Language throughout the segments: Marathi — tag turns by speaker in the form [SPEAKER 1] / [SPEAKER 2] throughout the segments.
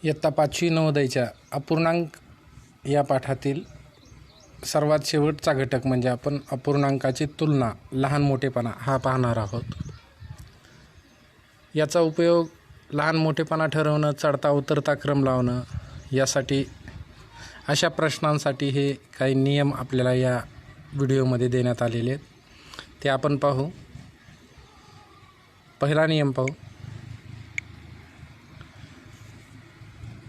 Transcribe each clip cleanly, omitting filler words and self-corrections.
[SPEAKER 1] इयत्ता 5वी नवोदयच्या अपूर्णांक या पाठातील सर्वात शेवटचा घटक म्हणजे आपण अपूर्णांकाची तुलना, लहान मोठेपणा हा पाहणार आहोत. याचा उपयोग लहान मोठेपणा ठरवणं, चढता उतरता क्रम लावणं यासाठी, अशा प्रश्नांसाठी हे काही नियम आपल्याला या व्हिडिओमध्ये देण्यात आलेले आहेत. ते आपण पाहू. पहिला नियम पाहू.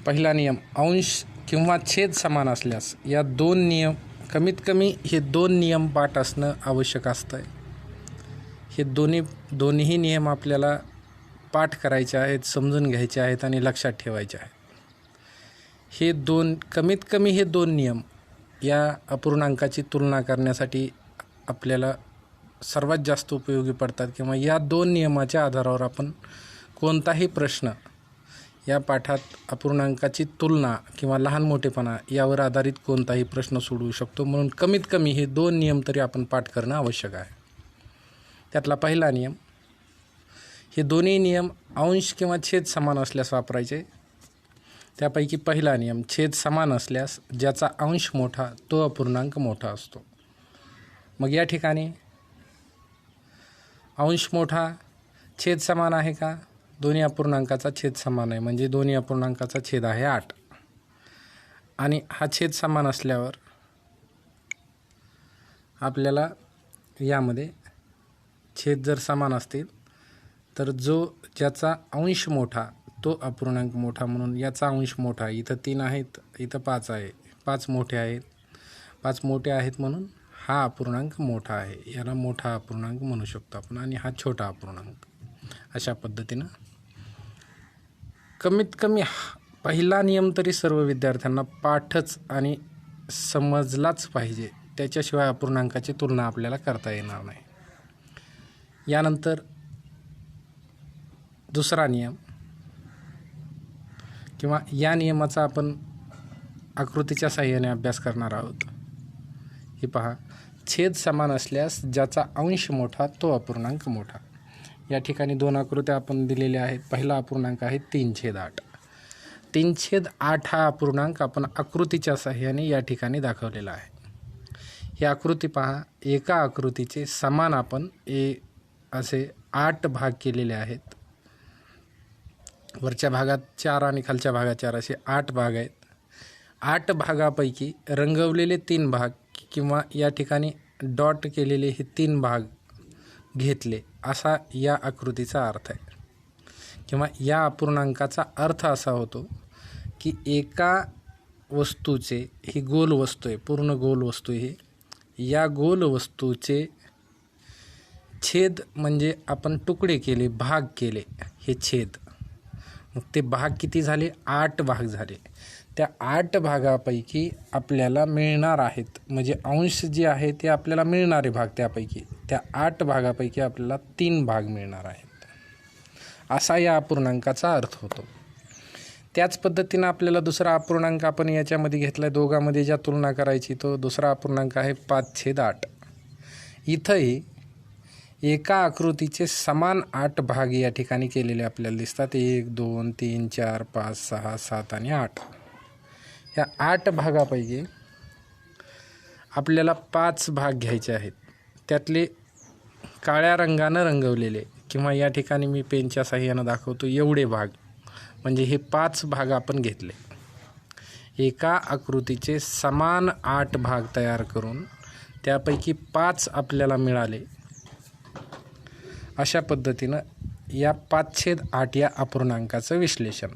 [SPEAKER 1] पहिला नियम, अंश किंवा छेद समान असल्यास या दोन नियम, कमीत कमी हे दोन नियम पाठ असणं आवश्यक असतं. हे दोन्ही नियम आपल्याला पाठ करायचे आहेत, समजून घ्यायचे आहेत आणि लक्षात ठेवायचे आहेत. कमीत कमी हे दोन नियम या अपूर्णांकाची तुलना करण्यासाठी आपल्याला सर्वात जास्त उपयोगी पडतात, किंवा या दोन नियमाच्या आधारावर आपण कोणताही प्रश्न या पाठात अपूर्णांकाची तुलना किंवा लहान मोठेपणा यावर आधारित कोणताही प्रश्न सोडवू शकतो. म्हणून कमीत कमी हे दोन नियम तरी आपण पाठ करणं आवश्यक आहे. त्यातला पहिला नियम, हे दोन्ही नियम अंश किंवा छेद समान असल्यास वापरायचे. त्यापैकी पहिला नियम, छेद समान असल्यास ज्याचा अंश मोठा तो अपूर्णांक मोठा असतो. मग या ठिकाणी अंश मोठा, छेद समान आहे का? दोन्ही अपूर्णांकाचा छेद समान आहे, म्हणजे दोन्ही अपूर्णांकाचा छेद आहे 8. आणि हा छेद समान असल्यावर आपल्याला यामध्ये छेद जर समान असतील तर ज्याचा अंश मोठा तो अपूर्णांक मोठा, म्हणून याचा अंश मोठा. इथं 3 आहेत, इथं 5 आहे, 5 मोठे आहेत, 5 मोठे आहेत म्हणून हा अपूर्णांक मोठा आहे. याला मोठा अपूर्णांक म्हणू शकतो आपण, आणि हा छोटा अपूर्णांक. अशा पद्धतीनं कमीत कमी पहिला नियम तरी सर्व विद्यार्थ्यांना पाठच आणि समजलाच पाहिजे, त्याच्याशिवाय अपूर्णांकाची तुलना आपल्याला करता येणार नाही. यानंतर दुसरा नियम, किंवा या नियमाचा आपण आकृतीच्या साहाय्याने अभ्यास करणार आहोत. हे पहा, छेद समान असल्यास ज्याचा अंश मोठा तो अपूर्णांक मोठा. या ठिकाणी दोन आकृत्या आपण दिलेल्या आहेत. पहिला अपूर्णांक आहे 3/8. 3/8 हा अपूर्णांक आपण आकृतीच्या साहाय्याने या ठिकाणी दाखवलेला आहे. ही आकृती पहा, एका आकृतीचे समान आपण असे 8 भाग केलेले आहेत. वरच्या भागात 4 आणि खालच्या भागात 4 असे 8 भाग आहेत. 8 भागापैकी रंगवलेले 3 भाग किंवा या ठिकाणी डॉट केलेले हे 3 भाग घेतले, असा या आकृतीचा अर्थ आहे. किंवा या अपूर्णांकाचा अर्थ असा होतो की एका वस्तूचे, ही गोल वस्तू आहे, पूर्ण गोल वस्तू आहे, या गोल वस्तूचे छेद म्हणजे आपण तुकडे केले, भाग केले, हे छेद. मग ते भाग किती झाले? 8 भाग झाले. त्या 8 भागापैकी आपल्याला मिळणार आहेत, म्हणजे अंश जे आहे ते आपल्याला मिळणारे भाग, त्यापैकी त्या 8 भागापैकी आपल्याला 3 भाग मिळणार आहेत, असा या अपूर्णांकाचा अर्थ होतो. त्याच पद्धतीनं आपल्याला दुसरा अपूर्णांक आपण याच्यामध्ये घेतला आहे, दोघांमध्ये ज्या तुलना करायची, तो दुसरा अपूर्णांक आहे 5/8. इथंही एका आकृतीचे समान 8 भाग या ठिकाणी केलेले आपल्याला दिसतात. 1 2 3 4 5 6 7 आणि 8. या 8 भागापैकी आपल्याला 5 भाग घ्यायचे आहेत. त्यातले काळ्या रंगानं रंगवलेले, किंवा या ठिकाणी मी पेनच्या साहाय्यानं दाखवतो एवढे भाग, म्हणजे हे 5 भाग आपण घेतले. एका आकृतीचे समान 8 भाग तयार करून त्यापैकी 5 आपल्याला मिळाले. अशा पद्धतीनं या 5/8 या अपूर्णांकाचं विश्लेषण.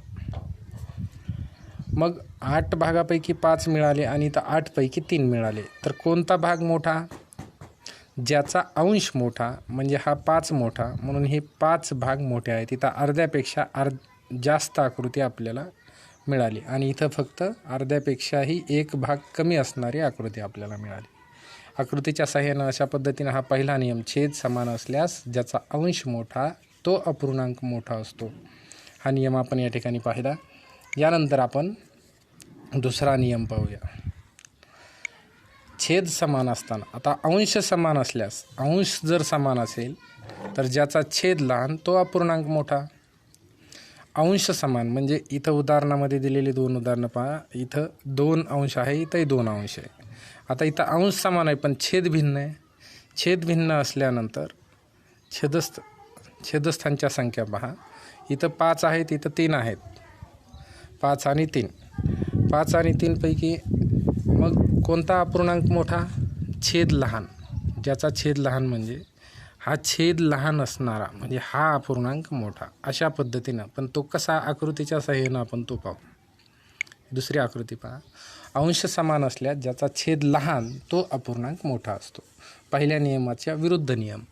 [SPEAKER 1] मग 8 भागापैकी 5 मिळाले आणि इथं 8 पैकी 3 मिळाले, तर कोणता भाग मोठा? ज्याचा अंश मोठा, म्हणजे हा 5 मोठा, म्हणून हे 5 भाग मोठे आहेत. इथं अर्ध्यापेक्षा जास्त आकृती आपल्याला मिळाली, आणि इथं फक्त अर्ध्यापेक्षाही 1 भाग कमी असणारी आकृती आपल्याला मिळाली. आकृतीच्या साहाय्यानं अशा पद्धतीनं हा पहिला नियम, छेद समान असल्यास ज्याचा अंश मोठा तो अपूर्णांक मोठा असतो, हा नियम आपण या ठिकाणी पाहिला. यानंतर आपण दुसरा नियम पाहूया. छेद समान असताना, आता अंश समान असल्यास, अंश जर समान असेल तर ज्याचा छेद लहान तो अपूर्णांक मोठा. अंश समान म्हणजे इथं उदाहरणामध्ये दिलेली 2 उदाहरणं पहा. इथं 2 अंश आहे, इथंही 2 अंश आहे. आता इथं अंश समान आहे पण छेद भिन्न आहे. छेद भिन्न असल्यानंतर छेदस्थांच्या संख्या पहा. इथं 5 आहेत, इथं 3 आहेत. 5 आणि 3. 5 आणि 3 पैकी मग कोणता अपूर्णांक मोठा? छेद लहान. ज्याचा छेद लहान म्हणजे हा छेद लहान असणारा म्हणजे हा अपूर्णांक मोठा. अशा पद्धतीनं. पण तो कसा? आकृतीच्या सहाय्यानं आपण तो पाहू. दुसरी आकृती पहा. अंश समान असल्यास ज्याचा छेद लहान तो अपूर्णांक मोठा असतो. पहिल्या नियमाच्या विरुद्ध नियम.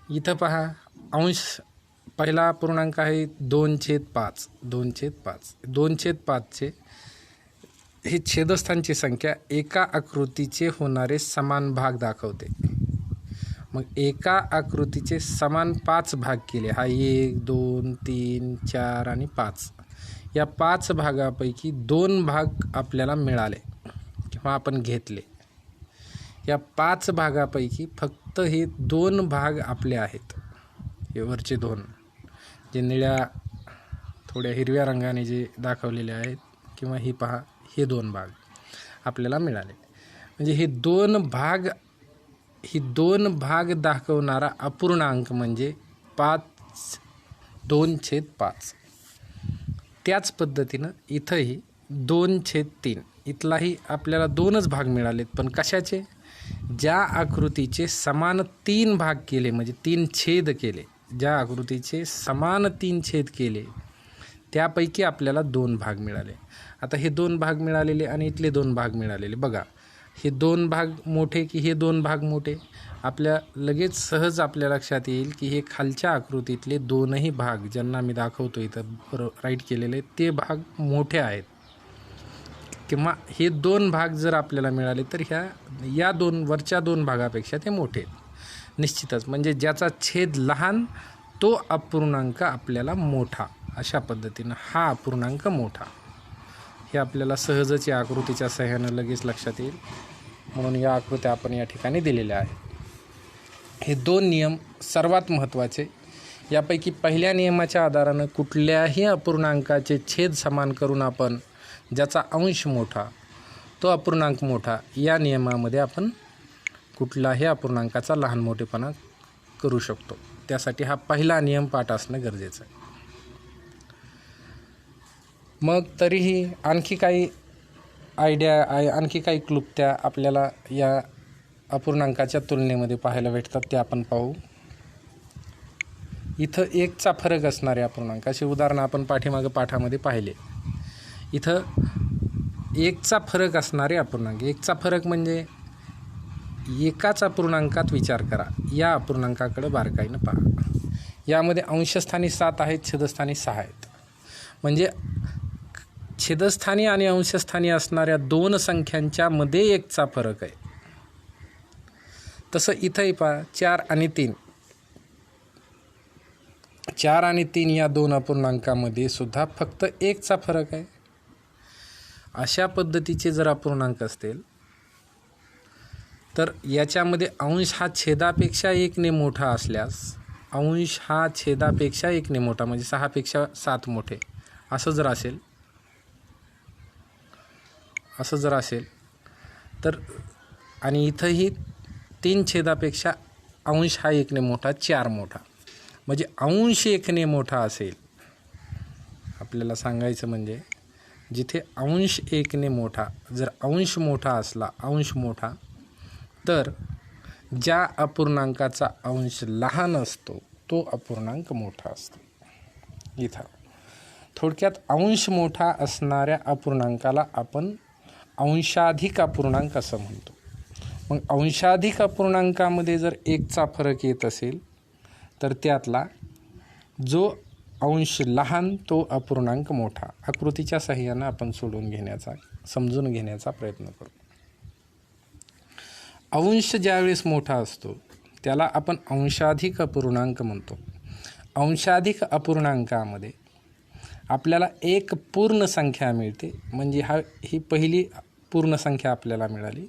[SPEAKER 1] इथं पहा, अंश पहिला अपूर्णांक आहे 2/5. 2/5. 2/5चे ही छेदस्थांची संख्या एका आकृतीचे होणारे समान भाग दाखवते. मग एका आकृतीचे समान 5 भाग केले. हा 1, 2, 3, 4 आणि 5. या 5 भागापैकी 2 भाग आपल्याला मिळाले किंवा आपण घेतले. या 5 भागापैकी फक्त हे 2 भाग आपले आहेत. हे वरचे 2 जे निळ्या थोड्या हिरव्या रंगाने जे दाखवलेले आहेत किंवा ही पहा, हे 2 भाग आपल्याला मिळाले. म्हणजे हे 2 भाग दाखवणारा अपूर्णांक म्हणजे 2/5. त्याच पद्धतीनं इथंही 2/3. इथलाही आपल्याला 2च भाग मिळालेत. पण कशाचे? ज्या आकृतीचे समान 3 भाग केले म्हणजे 3 छेद केले. ज्या आकृतीचे समान 3 छेद केले त्यापैकी आपल्याला 2 भाग मिळाले. आता हे 2 भाग मिळालेले आणि इथले 2 भाग मिळालेले बघा. हे 2 भाग मोठे की हे 2 भाग मोठे? आपल्या लगेच सहज आपल्या लक्षात येईल की हे खालच्या आकृतीतले 2ही भाग ज्यांना मी दाखवतो इथं राईट केलेले ते भाग मोठे आहेत. किंवा हे 2 भाग जर आपल्याला मिळाले तर या 2 वरच्या 2 भागापेक्षा ते मोठे आहेत. निश्चितच म्हणजे ज्याचा छेद लहान तो अपूर्णांक आपल्याला मोठा. अशा पद्धतीनं हा अपूर्णांक मोठा. हे आपल्याला सहजच या आकृतीच्या सहाय्यानं लगेच लक्षात येईल. म्हणून या आकृत्या आपण या ठिकाणी दिलेल्या आहेत. हे 2 नियम सर्वात महत्त्वाचे. यापैकी पहिल्या नियमाच्या आधारानं कुठल्याही अपूर्णांकाचे छेद समान करून आपण ज्याचा अंश मोठा तो अपूर्णांक मोठा या नियमामध्ये आपण कुठलाही अपूर्णांकाचा लहान मोठेपणा करू शकतो. त्यासाठी हा पहिला नियम पाठ असणं गरजेचं आहे. मग तरीही आणखी काही आणखी काही क्लुप्त्या आपल्याला या अपूर्णांकाच्या तुलनेमध्ये पाहायला भेटतात ते आपण पाहू. इथं 1चा फरक असणारे अपूर्णांक असे उदाहरणं आपण पाठीमागं पाठामध्ये पाहिले. इथं 1चा फरक असणारे अपूर्णांक. 1चा फरक म्हणजे एकाच अपूर्णांकात विचार करा. या अपूर्णांकाकडे बारकाईनं पहा. यामध्ये अंशस्थानी 7 आहेत, छेदस्थानी 6 आहेत. म्हणजे छेदस्थानी आणि अंशस्थानी असणाऱ्या 2 संख्यांच्या मध्ये 1चा फरक आहे. तसं इथंही पहा 4 आणि 3. 4 आणि 3 या 2 अपूर्णांकामध्ये सुद्धा फक्त 1चा फरक आहे. अशा पद्धतीचे जर अपूर्णांक असतील तर याच्यामध्ये अंश हा छेदापेक्षा 1ने मोठा असल्यास अंश हा छेदापेक्षा 1ने मोठा म्हणजे 6पेक्षा 7 मोठे असं जर असेल तर आणि इथंही 3 छेदापेक्षा अंश हा 1ने मोठा 4 मोठा म्हणजे अंश 1ने मोठा असेल. आपल्याला सांगायचं म्हणजे जिथे अंश 1ने मोठा जर अंश मोठा असला अंश मोठा तर ज्या अपूर्णांकाचा अंश लहान असतो तो अपूर्णांक मोठा असतो. इथं थोडक्यात अंश मोठा असणाऱ्या अपूर्णांकाला आपण अंशाधिक अपूर्णांक असं म्हणतो. मग अंशाधिक अपूर्णांकामध्ये जर 1चा फरक येत असेल तर त्यातला जो अंश लहान तो अपूर्णांक मोठा. आकृतीच्या सहाय्यानं आपण समजून घेण्याचा प्रयत्न करू. अंश ज्यावेळेस मोठा असतो त्याला आपण अंशाधिक अपूर्णांक म्हणतो. अंशाधिक अपूर्णांकामध्ये आपल्याला एक पूर्ण संख्या मिळते म्हणजे ही पहिली पूर्ण संख्या आपल्याला मिळाली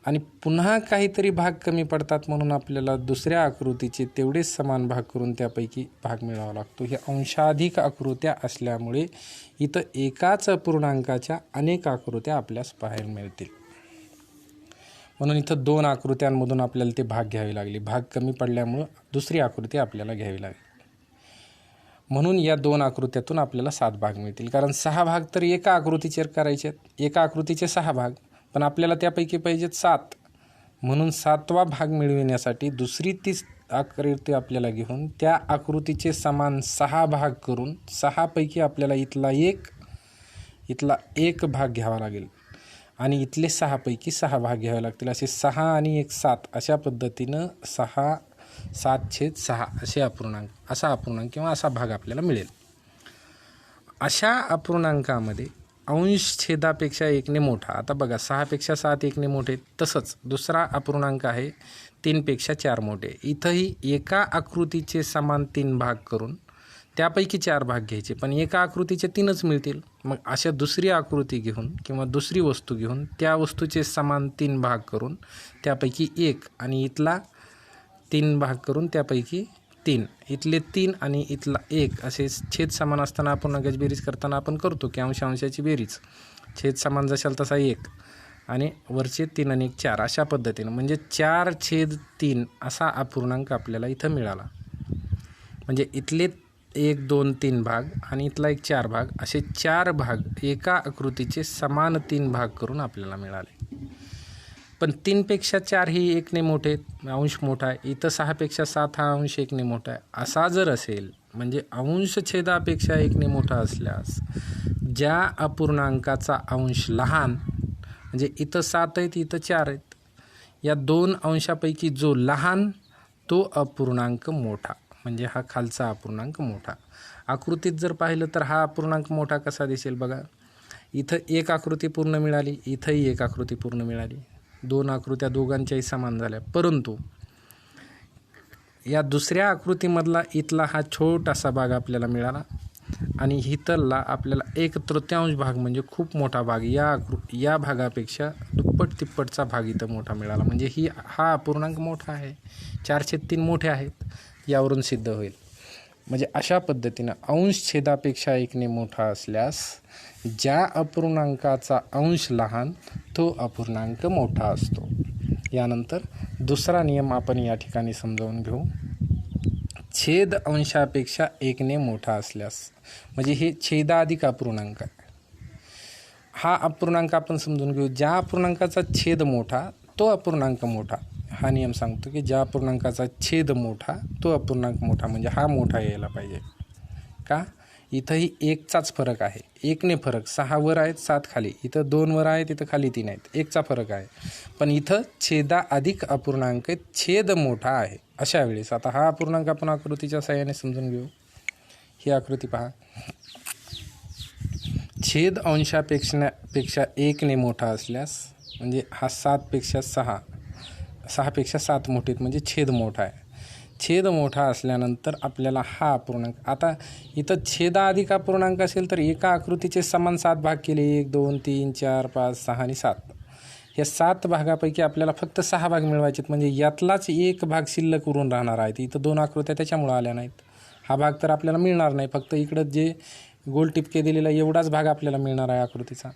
[SPEAKER 1] आणि पुन्हा काहीतरी भाग कमी पडतात म्हणून आपल्याला दुसऱ्या आकृतीचे तेवढेच समान भाग करून त्यापैकी भाग मिळवावा लागतो. हे अंशाधिक आकृत्या असल्यामुळे इथं एकाच अपूर्णांकाच्या अनेक आकृत्या आपल्यास पाहायला मिळतील. म्हणून इथं 2 आकृत्यांमधून आपल्याला ते भाग घ्यावे लागले. भाग कमी पडल्यामुळं दुसरी आकृती आपल्याला घ्यावी लागेल. म्हणून या 2 आकृत्यातून आपल्याला 7 भाग मिळतील. कारण 6 भाग तर एका आकृतीचे करायचे आहेत. एका आकृतीचे 6 भाग, पण आपल्याला त्यापैकी पाहिजेत 7. म्हणून 7वा भाग मिळविण्यासाठी दुसरी 30 आकृती आपल्याला घेऊन त्या आकृतीचे समान 6 भाग करून 6 पैकी आपल्याला इथला एक भाग घ्यावा लागेल आणि इथले 6 पैकी 6 भाग घ्यावे लागतील. असे 6 आणि 1 7 अशा पद्धतीनं 6 7/6 असा अपूर्णांक किंवा असा भाग आपल्याला मिळेल. अशा अपूर्णांकामध्ये अंश छेदापेक्षा 1ने मोठा. आता बघा 6 पेक्षा 7 1ने मोठे. तसंच दुसरा अपूर्णांक आहे 3 पेक्षा 4 मोठे. इथंही एका आकृतीचे समान 3 भाग करून त्यापैकी 4 भाग घ्यायचे, पण एका आकृतीचे 3च मिळतील. मग अशा दुसरी आकृती घेऊन किंवा दुसरी वस्तू घेऊन त्या वस्तूचे समान 3 भाग करून त्यापैकी 1 आणि इथला 3 भाग करून त्यापैकी 3, इथले 3 आणि इथला 1 असे छेद समान असताना अपूर्णांकाची बेरीज करताना आपण करतो की अंशांशाची बेरीज. छेद समान जशाल तसा 1 आणि वरचे 3 आणि 1 4 अशा पद्धतीनं म्हणजे 4/3 असा अपूर्णांक आपल्याला इथं मिळाला. म्हणजे इथले 1 2 3 भाग आणि इथला एक 4 भाग असे 4 भाग एका आकृतीचे समान 3 भाग करून आपल्याला मिळाले. पण 3 पेक्षा 4 ही 1ने मोठे, अंश मोठा आहे. इथं 6 पेक्षा 7 हा अंश 1ने मोठा आहे. असा जर असेल म्हणजे अंश छेदापेक्षा 1ने मोठा असल्यास ज्या अपूर्णांकाचा अंश लहान, म्हणजे इथं 7 आहेत इथं 4 आहेत, या 2 अंशापैकी जो लहान तो अपूर्णांक मोठा, म्हणजे हा खालचा अपूर्णांक मोठा. आकृतीत जर पाहिलं तर हा अपूर्णांक मोठा कसा दिसेल बघा. इथं एक आकृती पूर्ण मिळाली, इथंही एक आकृती पूर्ण मिळाली. 2 आकृत्या दोघांच्याही समान झाल्या. परंतु या दुसऱ्या आकृतीमधला इथला हा छोटासा भाग आपल्याला मिळाला आणि इथला आपल्याला 1/3 भाग म्हणजे खूप मोठा भाग या भागापेक्षा दुप्पट तिप्पटचा भाग इथं मोठा मिळाला. म्हणजे हा अपूर्णांक मोठा आहे. 4/3 मोठे आहेत यावरून सिद्ध होईल. म्हणजे अशा पद्धतीनं अंश छेदापेक्षा 1ने मोठा असल्यास ज्या अपूर्णांकाचा अंश लहान तो अपूर्णांक मोठा असतो. यानंतर दुसरा नियम आपण या ठिकाणी समजावून घेऊ. छेद अंशापेक्षा 1ने मोठा असल्यास, म्हणजे हे छेदाधिक अपूर्णांक आहे. हा अपूर्णांक आपण समजून घेऊ. ज्या अपूर्णांकाचा छेद मोठा तो अपूर्णांक मोठा. हा नियम सांगतो की ज्या अपूर्णांकाचा छेद मोठा तो अपूर्णांक मोठा, म्हणजे हा मोठा यायला पाहिजे. का? इथंही 1चाच फरक आहे. 1ने फरक. 6 वर आहेत 7 खाली. इथं 2 वर आहेत, इथं खाली 3 आहेत. 1चा फरक आहे. पण इथं छेदा अधिक अपूर्णांक छेद मोठा आहे. अशा वेळेस आता हा अपूर्णांक आपण आकृतीच्या सहाय्याने समजून घेऊ. ही आकृती पहा. छेद अंशापेक्षा 1ने मोठा असल्यास, म्हणजे हा 7 पेक्षा 6 पेक्षा 7 मोठे आहेत, म्हणजे छेद मोठा आहे. छेद मोठा असल्यानंतर आपल्याला हा अपूर्णांक, आता इथं छेदाधिक अपूर्णांक असेल तर एका आकृतीचे समान 7 भाग केले. 1 2 3 4 5 6 आणि 7. या 7 भागापैकी आपल्याला फक्त 6 भाग मिळवायचे आहेत. म्हणजे यातलाच एक भाग शिल्लक उरून राहणार आहे. इथं 2 आकृत्या त्याच्यामुळे आल्या नाहीत. हा भाग तर आपल्याला मिळणार नाही. फक्त इकडं जे गोल टिपके दिलेला एवढाच भाग आपल्याला मिळणार आहे आकृतीचा.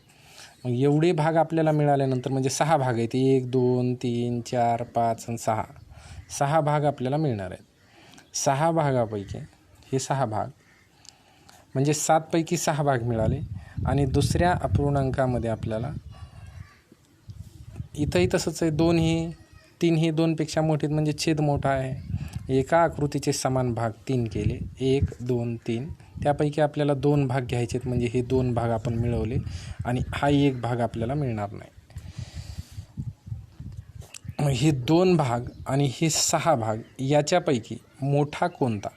[SPEAKER 1] मग एवढे भाग आपल्याला मिळाल्यानंतर म्हणजे 6 भाग आहेत. 1 2 3 4 5 आणि 6 भाग आपल्याला मिळणार आहेत. 6 भागापैकी हे 6 भाग म्हणजे 7 पैकी 6 भाग मिळाले. आणि दुसऱ्या अपूर्णांकामध्ये आपल्याला इथंही तसंच आहे. 2 ही 3 ही 2 पेक्षा मोठे आहेत, म्हणजे छेद मोठा आहे. एका आकृतीचे समान भाग 3 केले. 1 2 3. त्यापैकी आपल्याला 2 भाग घ्यायचे आहेत, म्हणजे हे 2 भाग आपण मिळवले आणि हा 1 भाग आपल्याला मिळणार नाही. हे 2 भाग आणि हे 6 भाग याच्यापैकी मोठा कोणता?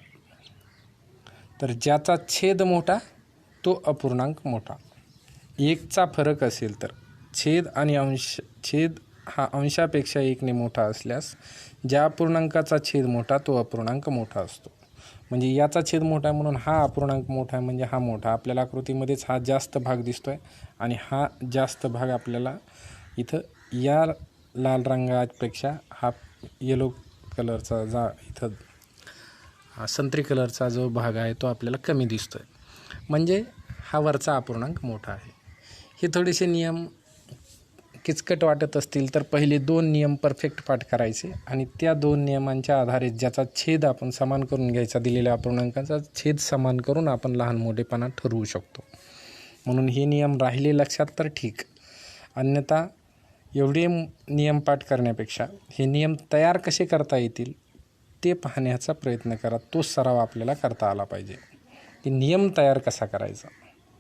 [SPEAKER 1] तर ज्याचा छेद मोठा तो अपूर्णांक मोठा. 1चा फरक असेल तर छेद आणि छेद हा अंशापेक्षा 1ने मोठा असल्यास ज्या अपूर्णांकाचा छेद मोठा तो अपूर्णांक मोठा असतो. म्हणजे याचा छेद मोठा आहे म्हणून हा अपूर्णांक मोठा आहे, म्हणजे हा मोठा. आपल्याला आकृतीमध्येच हा जास्त भाग दिसतो आहे आणि हा जास्त भाग आपल्याला इथं या लाल रंगापेक्षा हा येलो कलरचा इथं संत्री कलरचा जो भाग आहे तो आपल्याला कमी दिसतो आहे, म्हणजे हा वरचा अपूर्णांक मोठा आहे. हे थोडेसे नियम किचकट वाटत असतील तर पहिले 2 नियम परफेक्ट पाठ करायचे आणि त्या 2 नियमांच्या आधारे ज्याचा छेद आपण समान करून घ्यायचा, दिलेल्या अपूर्णांकाचा छेद समान करून आपण लहान मोठेपणा ठरवू शकतो. म्हणून हे नियम राहिले लक्षात तर ठीक, अन्यथा एवढे नियम पाठ करण्यापेक्षा हे नियम तयार कसे करता येतील ते पाहण्याचा प्रयत्न करा. तो सराव आपल्याला करता आला पाहिजे की नियम तयार कसा करायचा,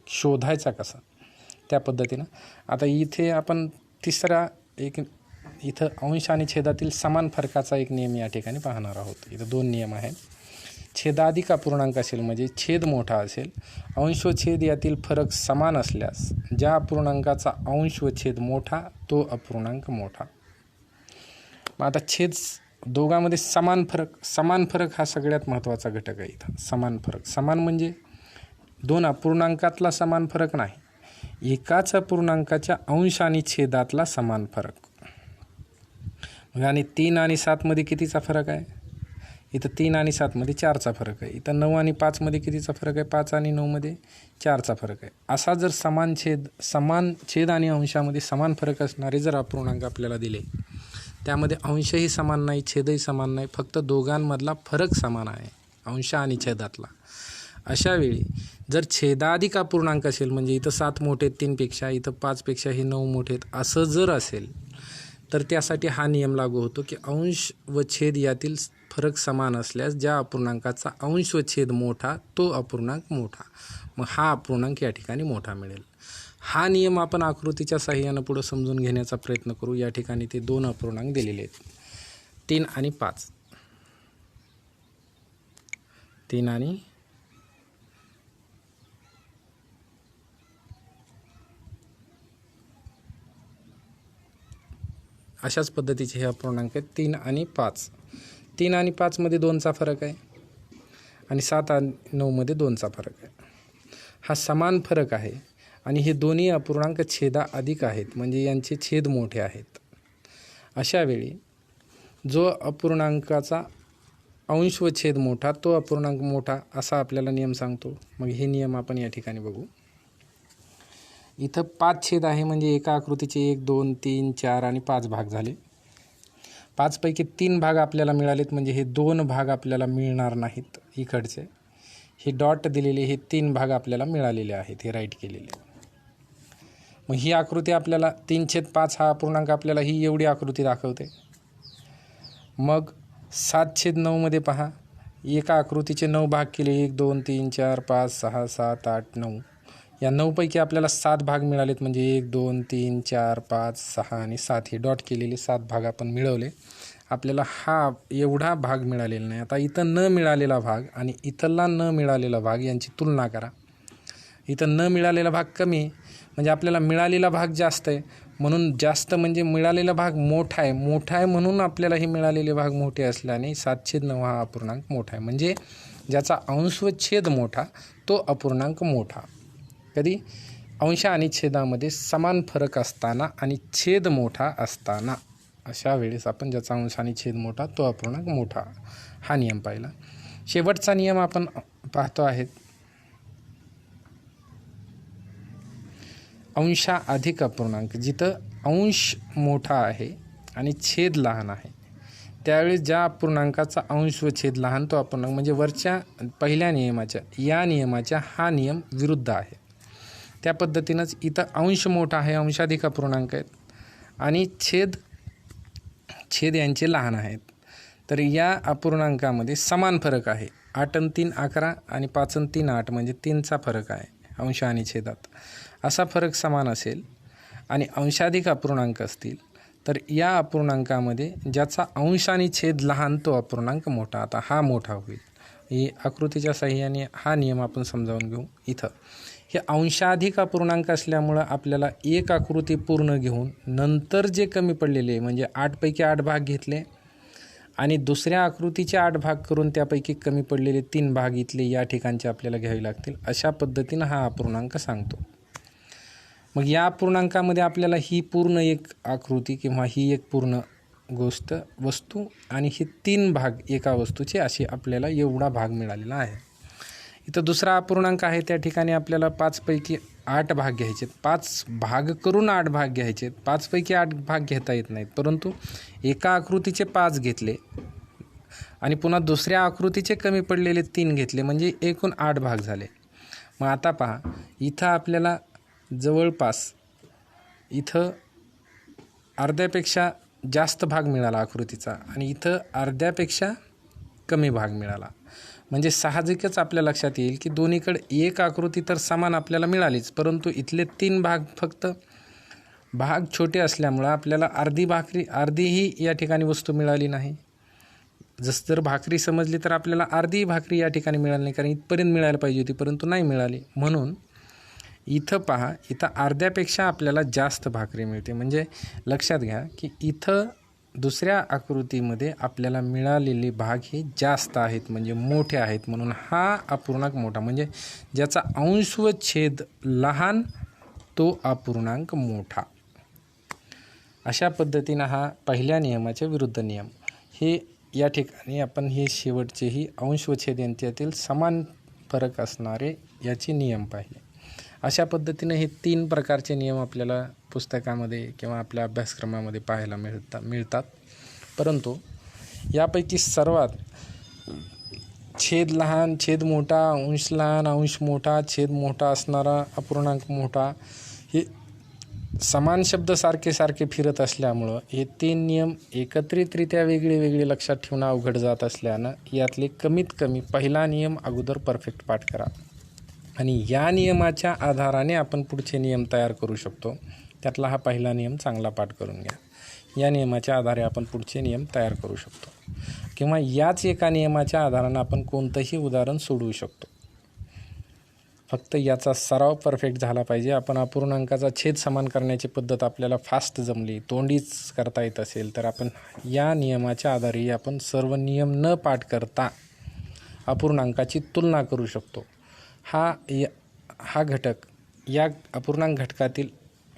[SPEAKER 1] शोधायचा कसा, त्या पद्धतीनं. आता इथे आपण तिसरा एक इथं अंश आणि छेदातील समान फरकाचा एक नियम या ठिकाणी पाहणार आहोत. इथं 2 नियम आहेत. छेदाधिक अपूर्णांक असेल म्हणजे छेद मोठा असेल, अंश व छेद यातील फरक समान असल्यास ज्या अपूर्णांकाचा अंश व छेद मोठा तो अपूर्णांक मोठा. मग आता छेद दोघांमध्ये समान फरक हा सगळ्यात महत्त्वाचा घटक आहे. इथं समान फरक, समान म्हणजे 2 अपूर्णांकातला समान फरक नाही, एकाच अपूर्णांकाच्या अंश आणि छेदातला समान फरक. मग आणि 3 आणि 7 मध्ये कितीचा फरक आहे? इथं 3 आणि 7 मध्ये 4चा फरक आहे. इथं 9 आणि 5 मध्ये कितीचा फरक आहे? 5 आणि 9 मध्ये 4चा फरक आहे. असा जर समान छेद आणि अंशामध्ये समान फरक असणारे जर अपूर्णांक आपल्याला दिले, त्यामध्ये अंशही समान नाही, छेदही समान नाही, फक्त दोघांमधला फरक समान आहे अंश आणि छेदातला. अशा वेळी जर छेदाधिक अपूर्णांक असेल म्हणजे इथं 7 मोठे आहेत 3पेक्षा, इथं 5पेक्षा हे 9 मोठे आहेत असं जर असेल तर त्यासाठी हा नियम लागू होतो की अंश व छेद यातील फरक समान असल्यास ज्या अपूर्णांकाचा अंश व छेद मोठा तो अपूर्णांक मोठा. मग हा अपूर्णांक या ठिकाणी मोठा मिळेल. हा नियम आपण आकृतीच्या साहाय्यानं पुढं समजून घेण्याचा प्रयत्न करू. या ठिकाणी ते 2 अपूर्णांक दिलेले आहेत, 3 आणि 5. 3 आणि अशाच पद्धतीचे हे अपूर्णांक आहेत 3 आणि 5. 3 आणि 5 मध्ये 2चा फरक आहे आणि 7 आणि 9 मध्ये 2चा फरक आहे. हा समान फरक आहे आणि हे दोन्ही अपूर्णांक छेदा अधिक आहेत म्हणजे यांचे छेद मोठे आहेत. अशा वेळी जो अपूर्णांकाचा अंश व छेद मोठा तो अपूर्णांक मोठा असा आपल्याला नियम सांगतो. मग हे नियम आपण या ठिकाणी बघू. इथं 5 छेद आहे म्हणजे एका आकृतीचे 1 2 3 4 आणि 5 भाग झाले. 5 पैकी 3 भाग आपल्याला मिळालेत म्हणजे हे 2 भाग आपल्याला मिळणार नाहीत. इकडचे हे डॉट दिलेले हे 3 भाग आपल्याला मिळालेले आहेत, हे राईट केलेले. मग ही आकृती आपल्याला 3/5 हा अपूर्णांक आपल्याला ही एवढी आकृती दाखवते. मग 7/9 मध्ये पहा, एका आकृतीचे 9 भाग केले 1 2 3 4 5 6 7 8 9. या 9 पैकी आपल्याला 7 भाग मिळालेत म्हणजे 1 2 3 4 5 6 आणि 7 हे डॉट केलेले 7 भाग आपण मिळवले. आपल्याला हा एवढा भाग मिळालेला नाही. आता इथं न मिळालेला भाग आणि इथला न मिळालेला भाग यांची तुलना करा. इथं न मिळालेला भाग कमी आहे म्हणजे आपल्याला मिळालेला भाग जास्त आहे, म्हणून जास्त म्हणजे मिळालेला भाग मोठा आहे म्हणून आपल्याला हे मिळालेले भाग मोठे असल्याने 7/9 हा अपूर्णांक मोठा आहे. म्हणजे ज्याचा अंश व छेद मोठा तो अपूर्णांक मोठा. कधी? अंश आणि छेदामध्ये समान फरक असताना आणि छेद मोठा असताना. अशा वेळेस आपण ज्याचा अंश आणि छेद मोठा तो अपूर्णांक मोठा, हा नियम पाहिला. शेवटचा नियम आपण पाहतो आहे अंशा अधिक अपूर्णांक. जिथं अंश मोठा आहे आणि छेद लहान आहे त्यावेळेस ज्या अपूर्णांकाचा अंश व छेद लहान तो अपूर्णांक, म्हणजे वरच्या पहिल्या नियमाच्या या नियमाच्या हा नियम विरुद्ध आहे. त्या पद्धतीनंच इथं अंश मोठा आहे, अंशाधिक अपूर्णांक आहेत आणि छेद यांचे लहान आहेत. तर या अपूर्णांकामध्ये समान फरक आहे. 8 आणि 3 11 आणि 5 आणि 3 8 म्हणजे 3चा फरक आहे अंश आणि छेदात. असा फरक समान असेल आणि अंशाधिक अपूर्णांक असतील तर या अपूर्णांकामध्ये ज्याचा अंश आणि छेद लहान तो अपूर्णांक मोठा. आता हा मोठा होईल. ही आकृतीच्या साहाय्याने हा नियम आपण समजावून घेऊ. इथं हे अंशाधिक अपूर्णांक असल्यामुळं आपल्याला एक आकृती पूर्ण घेऊन नंतर जे कमी पडलेले म्हणजे 8 पैकी 8 भाग घेतले आणि दुसऱ्या आकृतीचे 8 भाग करून त्यापैकी कमी पडलेले 3 भाग इथले या ठिकाणचे आपल्याला घ्यावे लागतील. अशा पद्धतीनं हा अपूर्णांक सांगतो. मग या अपूर्णांकामध्ये आपल्याला ही पूर्ण एक आकृती किंवा ही एक पूर्ण गोष्ट वस्तू आणि हे 3 भाग एका वस्तूचे असे आपल्याला एवढा भाग मिळालेला आहे. इथं दुसरा अपूर्णांक आहे, त्या ठिकाणी आपल्याला 5 पैकी 8 भाग घ्यायचे. 5 भाग करून 8 भाग घ्यायचे. 5 पैकी 8 भाग घेता येत नाहीत, परंतु एका आकृतीचे 5 घेतले आणि पुन्हा दुसऱ्या आकृतीचे कमी पडलेले 3 घेतले, म्हणजे एकूण 8 भाग झाले. मग आता पहा, इथं आपल्याला जवळपास इथं अर्ध्यापेक्षा जास्त भाग मिळाला आकृतीचा आणि इथं अर्ध्यापेक्षा कमी भाग मिळाला. म्हणजे साहजिकच आपल्या लक्षात येईल की दोन्हीकडे एक आकृती तर समान आपल्याला मिळालीच, परंतु इथले 3 भाग फक्त भाग छोटे असल्यामुळं आपल्याला अर्धीही या ठिकाणी वस्तू मिळाली नाही. जसं जर भाकरी समजली तर आपल्याला अर्धी भाकरी या ठिकाणी मिळाली नाही, कारण इथपर्यंत मिळायला पाहिजे होती परंतु नाही मिळाली. म्हणून इथं पहा, इथं अर्ध्यापेक्षा आपल्याला जास्त भाकरी मिळते. म्हणजे लक्षात घ्या की इथं दुसऱ्या आकृतीमध्ये आपल्याला मिळालेले भाग हे जास्त आहेत, म्हणजे मोठे आहेत. म्हणून हा अपूर्णांक मोठा, म्हणजे ज्याचा अंश व छेद लहान तो अपूर्णांक मोठा. अशा पद्धतीनं हा पहिल्या नियमाच्या विरुद्ध नियम. हे या ठिकाणी आपण हे शेवटचेही अंश व छेद यांच्यातील समान फरक असणारे याचे नियम पाहिले. अशा पद्धतीने हे 3 प्रकारचे नियम आपल्याला पुस्तकामध्ये किंवा आपल्या अभ्यासक्रमामध्ये पाहायला मिळतात. परंतु यापैकी सर्वात छेद लहान, छेद मोठा, अंश लहान, अंश मोठा, छेद मोठा असणारा, अपूर्णांक मोठा, हे समान शब्द सारखे फिरत असल्यामुळं हे 3 नियम एकत्रितरित्या वेगळे लक्षात ठेवणं अवघड जात असल्यानं यातले कमीत कमी पहिला नियम अगोदर परफेक्ट पाठ करा आणि या नियमाच्या आधाराने आपण पुढचे नियम तयार करू शकतो. त्यातला हा पहिला नियम चांगला पाठ करून घ्या. या नियमाच्या आधारे आपण पुढचे नियम तयार करू शकतो किंवा याच एका नियमाच्या आधारानं आपण कोणतंही उदाहरण सोडवू शकतो. फक्त याचा सराव परफेक्ट झाला पाहिजे. आपण अपूर्णांकाचा छेद समान करण्याची पद्धत आपल्याला फास्ट जमली, तोंडीच करता येत असेल तर आपण या नियमाच्या आधारे आपण सर्व नियम न पाठ करता अपूर्णांकाची तुलना करू शकतो. हा घटक या अपूर्णांक घटकातील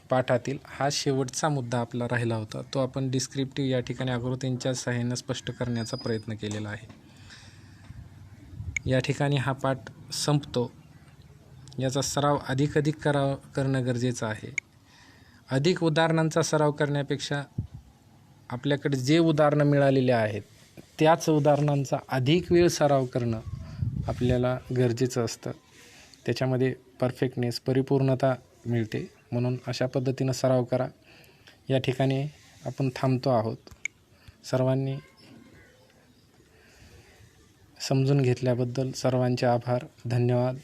[SPEAKER 1] पाठातील हा शेवटचा मुद्दा आपला राहिला होता. तो आपण डिस्क्रिप्टिव्ह या ठिकाणी आकृतींच्या सहाय्याने स्पष्ट करण्याचा प्रयत्न केलेला आहे. या ठिकाणी हा पाठ संपतो. याचा सराव अधिक करणं गरजेचं आहे. अधिक उदाहरणांचा सराव करण्यापेक्षा आपल्याकडे जे उदाहरणं मिळालेले आहेत त्याच उदाहरणांचा अधिक वेळ सराव करणं आपल्याला गरजेचं असतं. त्याच्यामध्ये परफेक्टनेस, परिपूर्णता मिळते. म्हणून अशा पद्धतीनं सराव करा. या ठिकाणी आपण थांबतो आहोत. सर्वांनी समजून घेतल्याबद्दल सर्वांचे आभार. धन्यवाद.